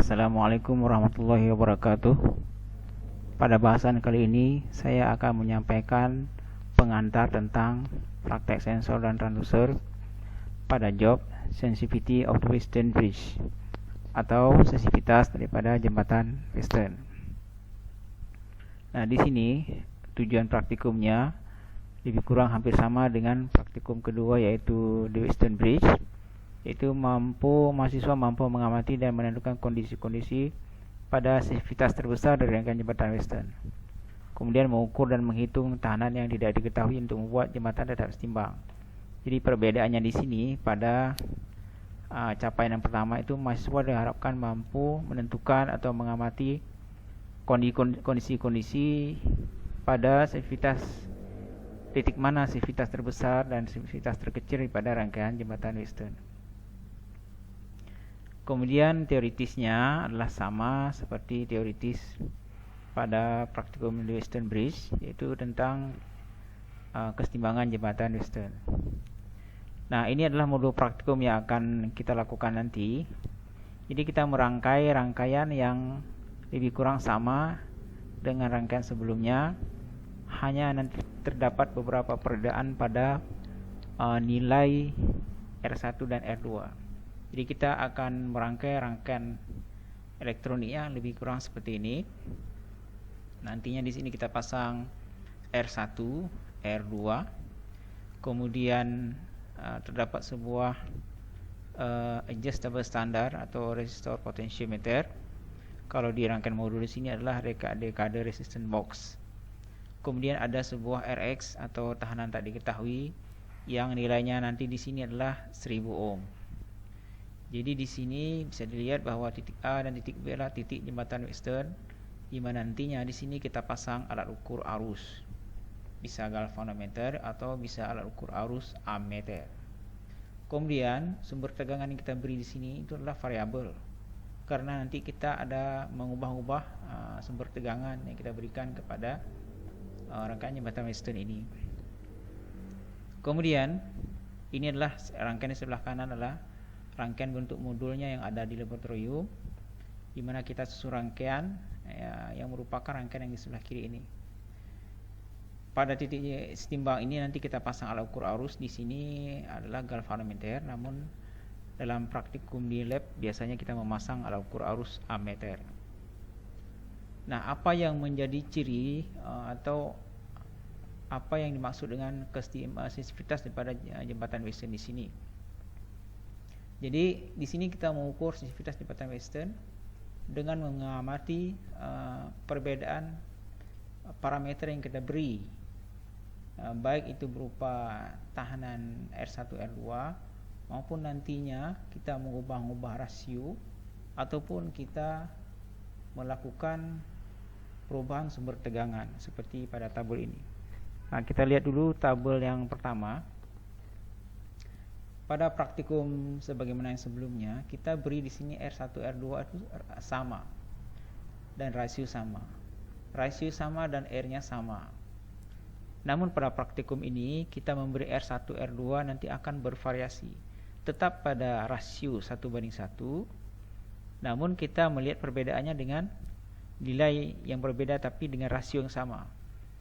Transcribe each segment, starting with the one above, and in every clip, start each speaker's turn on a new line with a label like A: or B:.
A: Assalamualaikum warahmatullahi wabarakatuh. Pada bahasan kali ini saya akan menyampaikan pengantar tentang praktek sensor dan transducer pada job sensitivity of the Western Bridge atau sensitivitas daripada jembatan Western. Nah, di sini tujuan praktikumnya lebih kurang hampir sama dengan praktikum kedua, yaitu the Western Bridge, yaitu mahasiswa mampu mengamati dan menentukan kondisi-kondisi pada sensitivitas terbesar dari rangkaian jembatan Western. Kemudian mengukur dan menghitung tahanan yang tidak diketahui untuk membuat jembatan tetap setimbang. Jadi perbedaannya di sini pada capaian yang pertama itu mahasiswa diharapkan mampu menentukan atau mengamati kondisi-kondisi pada sensitivitas, titik mana sensitivitas terbesar dan sensitivitas terkecil pada rangkaian jembatan Western. Kemudian teoritisnya adalah sama seperti teoritis pada praktikum Western Bridge, yaitu tentang kesetimbangan jembatan Western. Nah, ini adalah modul praktikum yang akan kita lakukan nanti. Jadi kita merangkai rangkaian yang lebih kurang sama dengan rangkaian sebelumnya, hanya nanti terdapat beberapa perbedaan pada nilai R1 dan R2. Jadi kita akan merangkai rangkaian elektroniknya lebih kurang seperti ini. Nantinya di sini kita pasang R1, R2. Kemudian terdapat sebuah adjustable standard atau resistor potentiometer. Kalau di rangkaian modul di sini adalah dekade resistance box. Kemudian ada sebuah RX atau tahanan tak diketahui yang nilainya nanti di sini adalah 1000 ohm. Jadi di sini bisa dilihat bahwa titik A dan titik B adalah titik jembatan Western, di mana nantinya di sini kita pasang alat ukur arus, bisa galvanometer atau bisa alat ukur arus ammeter. Kemudian sumber tegangan yang kita beri di sini itu adalah variabel, karena nanti kita ada mengubah-ubah sumber tegangan yang kita berikan kepada rangkaian jembatan Western ini. Kemudian ini adalah rangkaian di sebelah kanan adalah rangkaian bentuk modulnya yang ada di laboratorium, di mana kita susun rangkaian yang merupakan rangkaian yang di sebelah kiri ini. Pada titik setimbang ini nanti kita pasang alat ukur arus. Di sini adalah galvanometer, namun dalam praktikum di lab biasanya kita memasang alat ukur arus ammeter. Nah, apa yang menjadi ciri atau apa yang dimaksud dengan sensitivitas daripada jembatan Western di sini? Jadi di sini kita mengukur sensitivitas jembatan Western dengan mengamati perbedaan parameter yang kita beri, baik itu berupa tahanan R1, R2 maupun nantinya kita mengubah-ubah rasio ataupun kita melakukan perubahan sumber tegangan seperti pada tabel ini. Nah, kita lihat dulu tabel yang pertama. Pada praktikum sebagaimana yang sebelumnya, kita beri di sini R1, R2 itu sama dan rasio sama. Rasio sama dan R-nya sama. Namun pada praktikum ini kita memberi R1, R2 nanti akan bervariasi. Tetap pada rasio 1:1. Namun kita melihat perbedaannya dengan nilai yang berbeda tapi dengan rasio yang sama.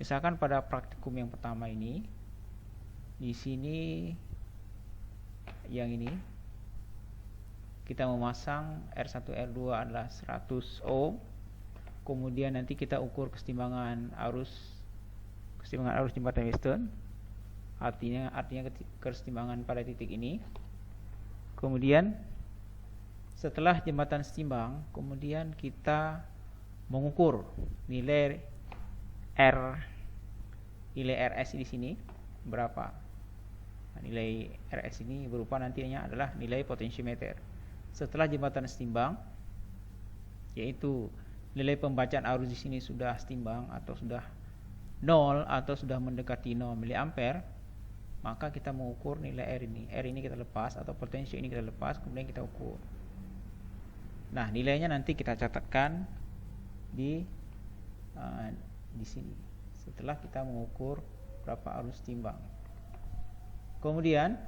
A: Misalkan pada praktikum yang pertama ini, di sini yang ini kita memasang R1, R2 adalah 100 ohm. Kemudian nanti kita ukur kesetimbangan arus jembatan Western. Artinya kesetimbangan pada titik ini. Kemudian setelah jembatan setimbang, kemudian kita mengukur nilai RS di sini berapa. Nilai RS ini berupa nantinya adalah nilai potentiometer. Setelah jembatan setimbang, yaitu nilai pembacaan arus di sini sudah setimbang atau sudah 0 atau sudah mendekati 0 mA, maka kita mengukur nilai R ini. R ini kita lepas atau potensio ini kita lepas, kemudian kita ukur. Nah, nilainya nanti kita catatkan di sini. Setelah kita mengukur berapa arus timbang. Kemudian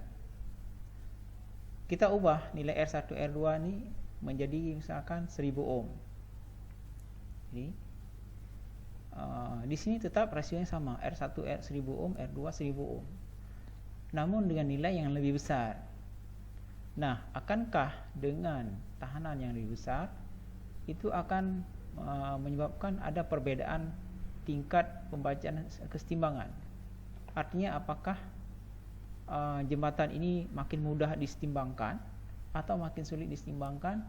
A: kita ubah nilai R1, R2 ini menjadi misalkan 1000 ohm. Jadi di sini tetap rasionya sama, R1 1000 ohm, R2 1000 ohm. Namun dengan nilai yang lebih besar. Nah, akankah dengan tahanan yang lebih besar itu akan menyebabkan ada perbedaan tingkat pembacaan kesetimbangan? Artinya apakah jembatan ini makin mudah disetimbangkan atau makin sulit disetimbangkan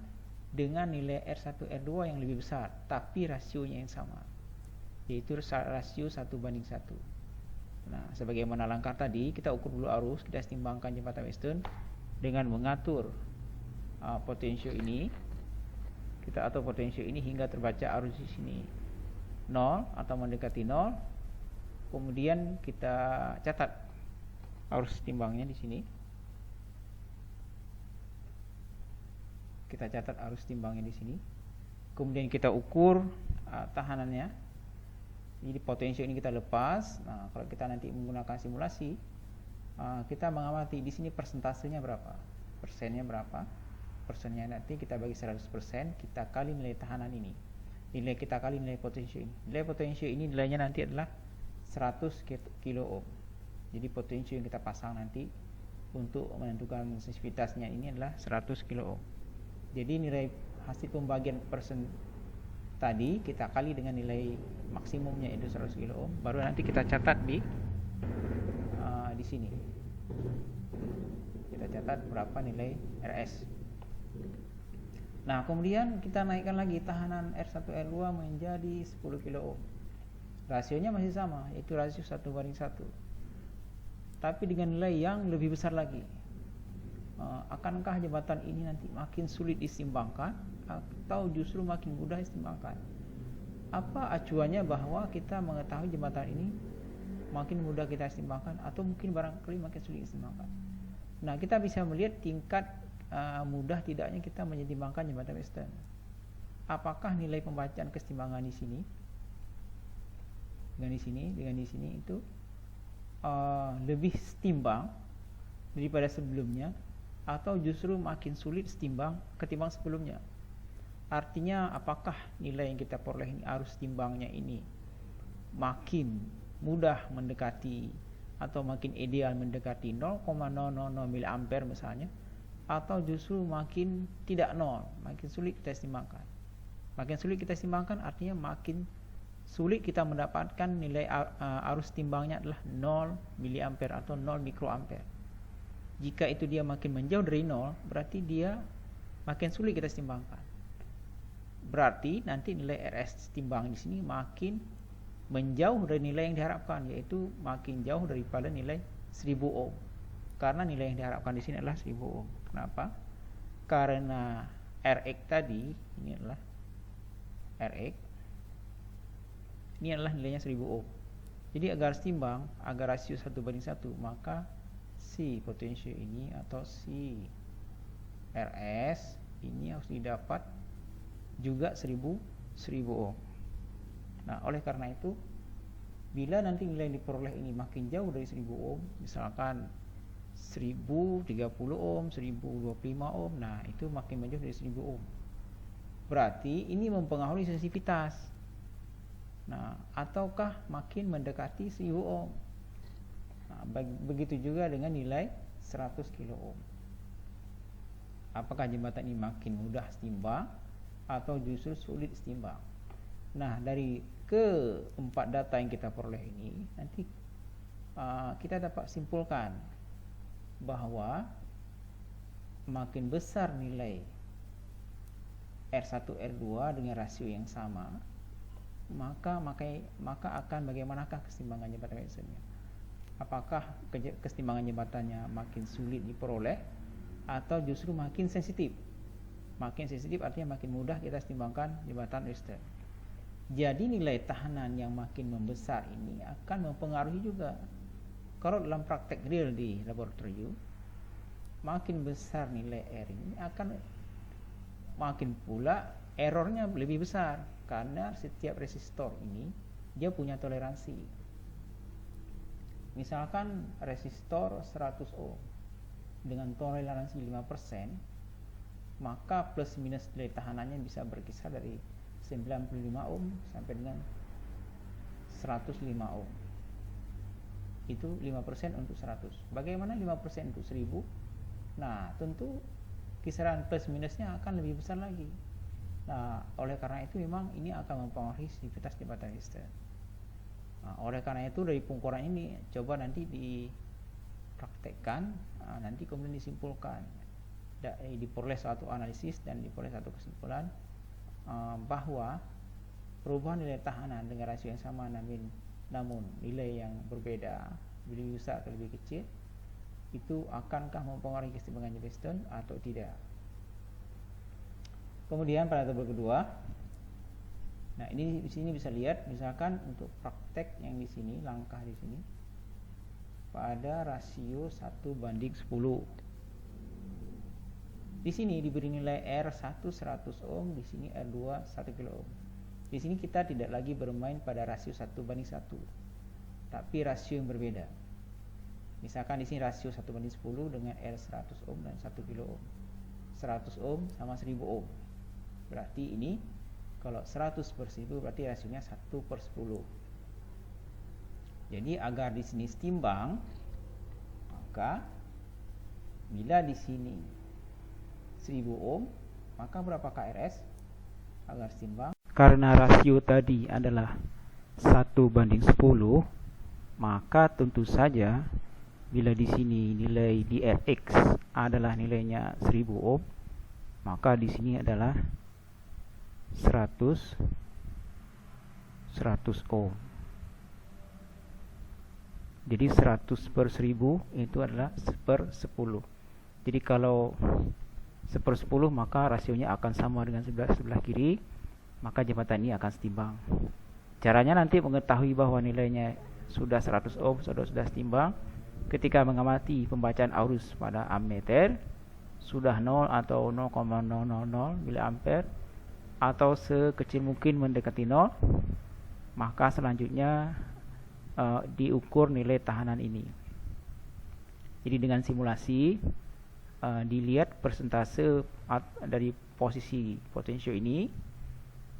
A: dengan nilai R1 R2 yang lebih besar tapi rasionya yang sama, yaitu rasio 1:1. Nah, sebagaimana langkah tadi, kita ukur dulu arus, kita setimbangkan jembatan Western dengan mengatur potensio ini. Kita atur potensio ini hingga terbaca arus di sini 0 atau mendekati 0. Kemudian kita catat arus timbangnya di sini. Kita catat arus timbangnya di sini. Kemudian kita ukur tahanannya. Jadi potensio ini kita lepas. Nah, kalau kita nanti menggunakan simulasi, kita mengamati di sini persentasenya berapa, persennya berapa. Persennya nanti kita bagi 100%, kita kali nilai tahanan ini. Nilai kita kali nilai potensio ini. Nilai potensio ini nilainya nanti adalah 100 kilo ohm. Jadi potensio yang kita pasang nanti untuk menentukan sensitivitasnya ini adalah 100 kilo ohm. Jadi nilai hasil pembagian persen tadi kita kali dengan nilai maksimumnya itu 100 kilo ohm, baru nanti kita catat di sini. Kita catat berapa nilai RS. Nah, kemudian kita naikkan lagi tahanan R1 R2 menjadi 10 kilo ohm. Rasionya masih sama, yaitu rasio 1:1. Tapi dengan nilai yang lebih besar lagi. Akankah jembatan ini nanti makin sulit disimbangkan atau justru makin mudah disimbangkan? Apa acuannya bahwa kita mengetahui jembatan ini makin mudah kita simbangkan atau mungkin barangkali makin sulit disimbangkan? Nah, kita bisa melihat tingkat mudah tidaknya kita menyeimbangkan jembatan Western. Apakah nilai pembacaan kesetimbangan di sini dengan di sini itu lebih setimbang daripada sebelumnya atau justru makin sulit ketimbang sebelumnya? Artinya apakah nilai yang kita peroleh ini, arus timbangnya ini makin mudah mendekati atau makin ideal mendekati 0,000 mA misalnya, atau justru makin tidak 0, makin sulit kita timbangkan. Makin sulit kita timbangkan artinya makin sulit kita mendapatkan nilai arus timbangnya adalah 0 mA atau 0 mikroampere. Jika itu dia makin menjauh dari 0, berarti dia makin sulit kita timbangkan. Berarti nanti nilai RS timbang di sini makin menjauh dari nilai yang diharapkan, yaitu makin jauh daripada nilai 1000 ohm. Karena nilai yang diharapkan di sini adalah 1000 ohm. Kenapa? Karena Rx tadi, ini adalah Rx, ini adalah nilainya 1000 ohm. Jadi agar setimbang, agar rasio 1:1, maka si potensio ini atau si RS ini harus didapat juga 1000 ohm. Nah, oleh karena itu, bila nanti nilai yang diperoleh ini makin jauh dari 1000 ohm, misalkan 1030 ohm, 1025 ohm, nah itu makin menjauh dari 1000 ohm. Berarti ini mempengaruhi sensitivitas. Nah, ataukah makin mendekati 1000 ohm. Nah, begitu juga dengan nilai 100 kilo ohm. Apakah jembatan ini makin mudah setimbang atau justru sulit setimbang? Nah, dari keempat data yang kita peroleh ini, nanti kita dapat simpulkan bahwa makin besar nilai R1 R2 dengan rasio yang sama, maka akan bagaimanakah kesetimbangan jembatan Western-nya? Apakah kesetimbangan jembatannya makin sulit diperoleh atau justru makin sensitif? Makin sensitif artinya makin mudah kita setimbangkan jembatan Western. Jadi nilai tahanan yang makin membesar ini akan mempengaruhi juga. Kalau dalam praktek real di laboratorium, makin besar nilai R ini akan makin pula errornya lebih besar, karena setiap resistor ini dia punya toleransi. Misalkan resistor 100 ohm dengan toleransi 5%, maka plus minus nilai tahanannya bisa berkisar dari 95 ohm sampai dengan 105 ohm. Itu 5% untuk 100. Bagaimana 5% untuk 1000? Nah, tentu kisaran plus minusnya akan lebih besar lagi. Nah, oleh karena itu memang ini akan mempengaruhi sensitivitas jembatan Wheatstone. Nah, oleh karena itu dari pengukuran ini coba nanti dipraktekkan, nanti kemudian disimpulkan, diperoleh suatu analisis dan diperoleh satu kesimpulan bahwa perubahan nilai tahanan dengan rasio yang sama namun nilai yang berbeda, lebih besar atau lebih kecil, itu akankah mempengaruhi kesetimbangan Wheatstone atau tidak. Kemudian pada tabel kedua, nah ini di sini bisa lihat, misalkan untuk praktek yang di sini, langkah di sini pada rasio 1:10. Di sini diberi nilai R1 100 ohm, di sini R2 1 kilo ohm. Di sini kita tidak lagi bermain pada rasio 1:1, tapi rasio yang berbeda. Misalkan di sini rasio 1:10 dengan R 100 ohm dan 1 kilo ohm. 100 ohm sama 1000 ohm. Berarti ini kalau 100/1000 berarti rasionya 1/10. Jadi agar di sini setimbang, maka bila di sini 1000 ohm, maka berapa KRS agar setimbang? Karena rasio tadi adalah 1:10, maka tentu saja bila di sini nilai dfx adalah nilainya 1000 ohm, maka di sini adalah 100 ohm. Jadi 100/1000 itu adalah 1/10. Jadi kalau 1/10 maka rasionya akan sama dengan sebelah kiri, maka jembatan ini akan setimbang. Caranya nanti mengetahui bahwa nilainya sudah 100 ohm, sudah setimbang ketika mengamati pembacaan arus pada ammeter sudah 0 atau 0,000 mA atau sekecil mungkin mendekati 0, maka selanjutnya diukur nilai tahanan ini. Jadi dengan simulasi dilihat persentase dari posisi potensio ini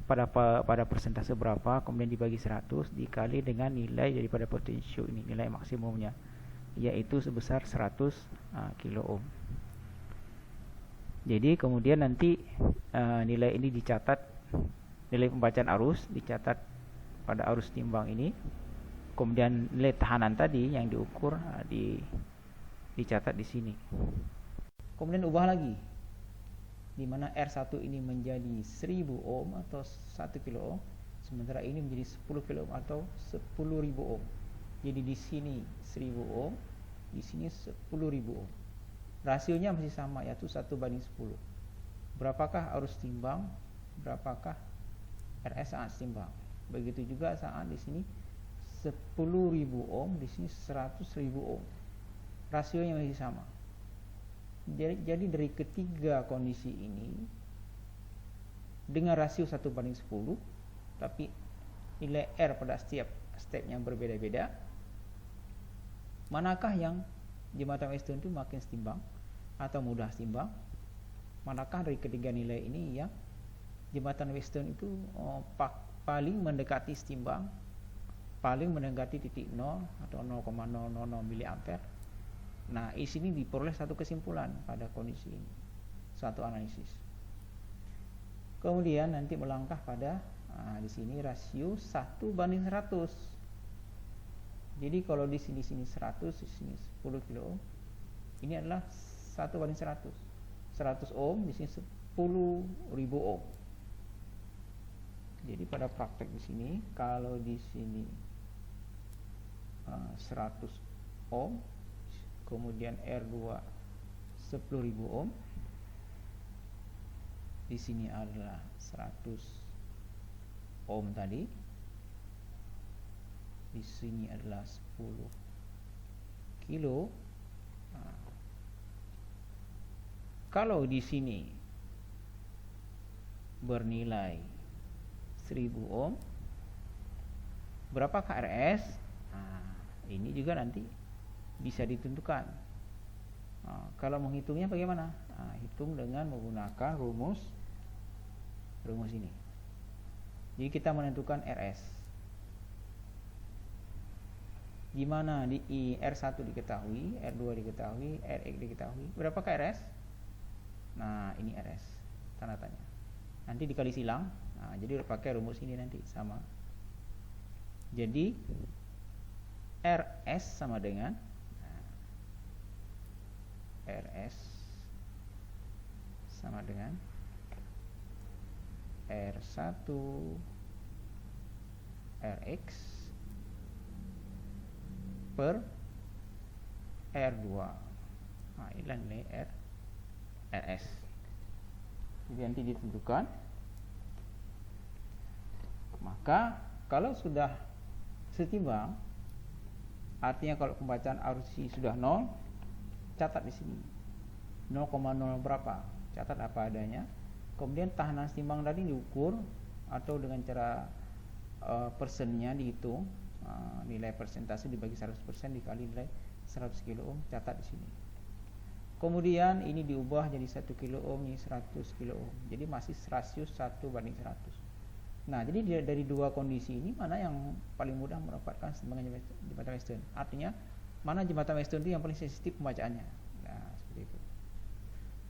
A: pada persentase berapa, kemudian dibagi 100 dikali dengan nilai daripada potensio ini, nilai maksimumnya, yaitu sebesar 100 kilo ohm. Jadi kemudian nanti nilai ini dicatat, nilai pembacaan arus dicatat pada arus timbang ini, kemudian nilai tahanan tadi yang diukur dicatat di sini. Kemudian ubah lagi, di mana R1 ini menjadi 1000 ohm atau 1 kilo ohm, sementara ini menjadi 10 kilo ohm atau 10.000 ohm. Jadi di sini 1000 ohm, di sini 10.000 ohm. Rasionya masih sama, yaitu 1:10. Berapakah arus timbang? Berapakah RS saat timbang? Begitu juga saat di sini 10.000 ohm, di sini 100.000 ohm. Rasionya masih sama. Jadi dari ketiga kondisi ini dengan rasio 1:10, tapi nilai R pada setiap step yang berbeda-beda, manakah yang jembatan Wheatstone itu makin setimbang atau mudah setimbang? Manakah dari ketiga nilai ini yang jembatan Wheatstone itu paling mendekati setimbang, paling mendekati titik 0 atau 0,000 mA? Nah, di sini diperoleh satu kesimpulan pada kondisi ini, suatu analisis. Kemudian nanti melangkah pada di sini rasio 1:100. Jadi kalau di sini 100, di sini 10 kilo ohm, ini adalah 1:100. 100 ohm, di sini 10.000 ohm. Jadi pada praktek di sini, kalau di sini 100 ohm, kemudian R2 10.000 ohm, di sini adalah 100 ohm tadi, di sini adalah 10 kilo. Kalau di sini bernilai 1000 ohm, berapakah RS? Ini juga nanti bisa ditentukan. Kalau menghitungnya bagaimana? Hitung dengan menggunakan rumus ini. Jadi kita menentukan RS. Di mana di R1 diketahui, R2 diketahui, Rx diketahui. Berapakah RS? Nah, ini RS. Tanda tanya. Nanti dikali silang. Jadi pakai rumus ini nanti sama. Jadi RS sama dengan RS sama dengan R1 Rx per R2. Inilah nilai RS. Jadi nanti ditentukan. Maka kalau sudah setimbang, artinya kalau pembacaan arus sudah 0, catat di sini 0,0 berapa, catat apa adanya. Kemudian tahanan setimbang tadi diukur atau dengan cara persennya dihitung, nilai persentase dibagi 100% dikali nilai 100 kilo ohm, catat di sini. Kemudian ini diubah jadi 1 kilo ohm, ini 100 kilo ohm. Jadi masih rasio 1:100. Nah, jadi dari dua kondisi ini mana yang paling mudah mendapatkan keseimbangan jembatan Weston? Artinya mana jembatan Weston itu yang paling sensitif pembacaannya. Nah, seperti itu.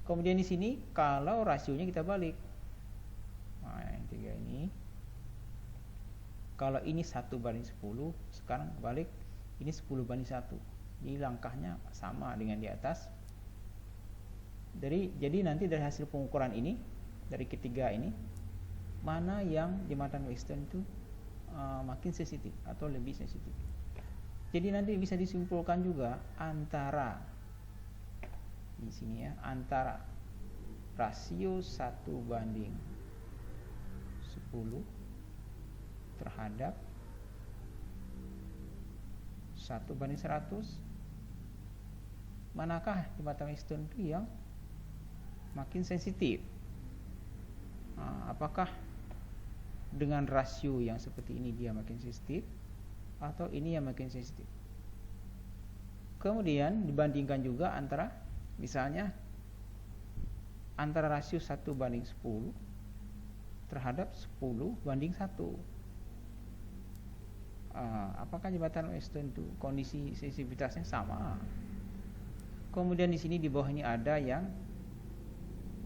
A: Kemudian di sini kalau rasionya kita balik. Yang 3 ini. Kalau ini 1:10, sekarang balik ini 10:1. Jadi langkahnya sama dengan di atas. Jadi nanti dari hasil pengukuran ini, dari ketiga ini, mana yang jembatan Weston itu makin sensitif atau lebih sensitif. Jadi nanti bisa disimpulkan juga antara di sini ya, antara rasio 1:10 terhadap 1:100, manakah jembatan Weston itu yang makin sensitif? Apakah dengan rasio yang seperti ini dia makin sensitif atau ini yang makin sensitif? Kemudian dibandingkan juga antara misalnya antara rasio 1:10 terhadap 10:1. Apakah jembatan Weston itu kondisi sensitivitasnya sama? Kemudian di sini di bawah ini ada yang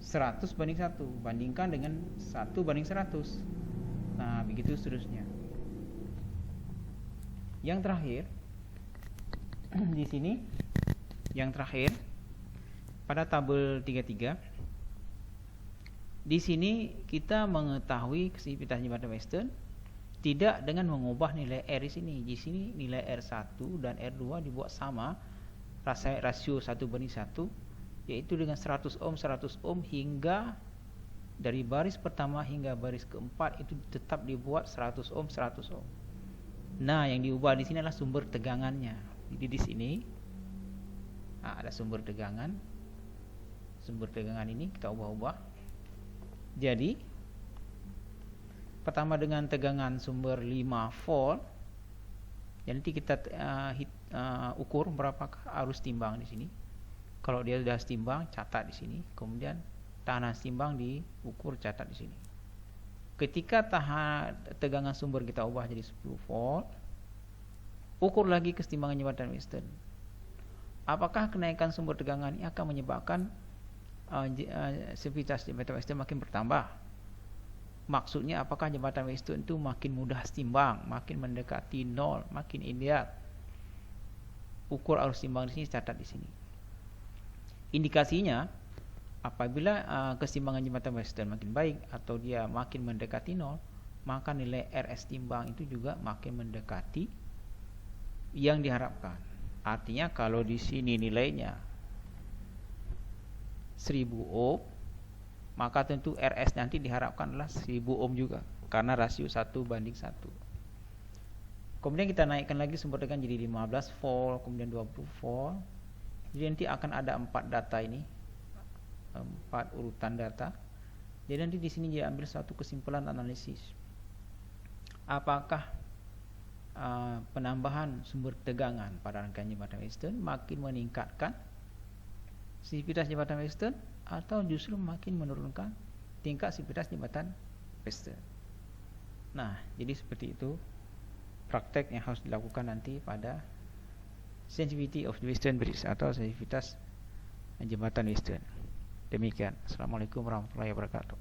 A: 100:1, bandingkan dengan 1:100. Nah, begitu seterusnya. Yang terakhir di sini, yang terakhir pada tabel 33, di sini kita mengetahui sensitivitas jembatan Weston tidak dengan mengubah nilai R di sini. Di sini nilai R1 dan R2 dibuat sama, rasio 1:1, yaitu dengan 100 ohm hingga dari baris pertama hingga baris keempat itu tetap dibuat 100 ohm. Nah, yang diubah di sini adalah sumber tegangannya. Jadi di sini ada sumber tegangan. Sumber tegangan ini kita ubah-ubah. Jadi pertama dengan tegangan sumber 5 volt. Jadi nanti kita ukur berapakah arus timbang di sini. Kalau dia sudah setimbang, catat di sini. Kemudian tahanan setimbang diukur, catat di sini. Ketika tegangan sumber kita ubah jadi 10 volt, ukur lagi kesetimbangan jembatan Weston. Apakah kenaikan sumber tegangan ini akan menyebabkan sensitivitas jembatan Weston makin bertambah? Maksudnya apakah jembatan Weston itu makin mudah setimbang, makin mendekati 0, makin ideal? Ukur arus timbang di sini, catat di sini. Indikasinya apabila keseimbangan jembatan Weston makin baik atau dia makin mendekati 0, maka nilai RS timbang itu juga makin mendekati yang diharapkan. Artinya kalau di sini nilainya 1000 ohm, maka tentu RS nanti diharapkan adalah 1000 ohm juga, karena rasio 1:1. Kemudian kita naikkan lagi sumber tegangan jadi 15 volt, kemudian 20 volt. Jadi nanti akan ada 4 data ini, 4 urutan data. Jadi nanti di sini dia ambil satu kesimpulan analisis. Apakah penambahan sumber tegangan pada rangkaian jembatan Weston makin meningkatkan sensitivitas jembatan Western atau justru makin menurunkan tingkat sensitivitas jembatan Western. Nah, jadi seperti itu praktek yang harus dilakukan nanti pada sensitivity of the Western Bridge atau sensitivitas jembatan Western. Demikian. Assalamualaikum warahmatullahi wabarakatuh.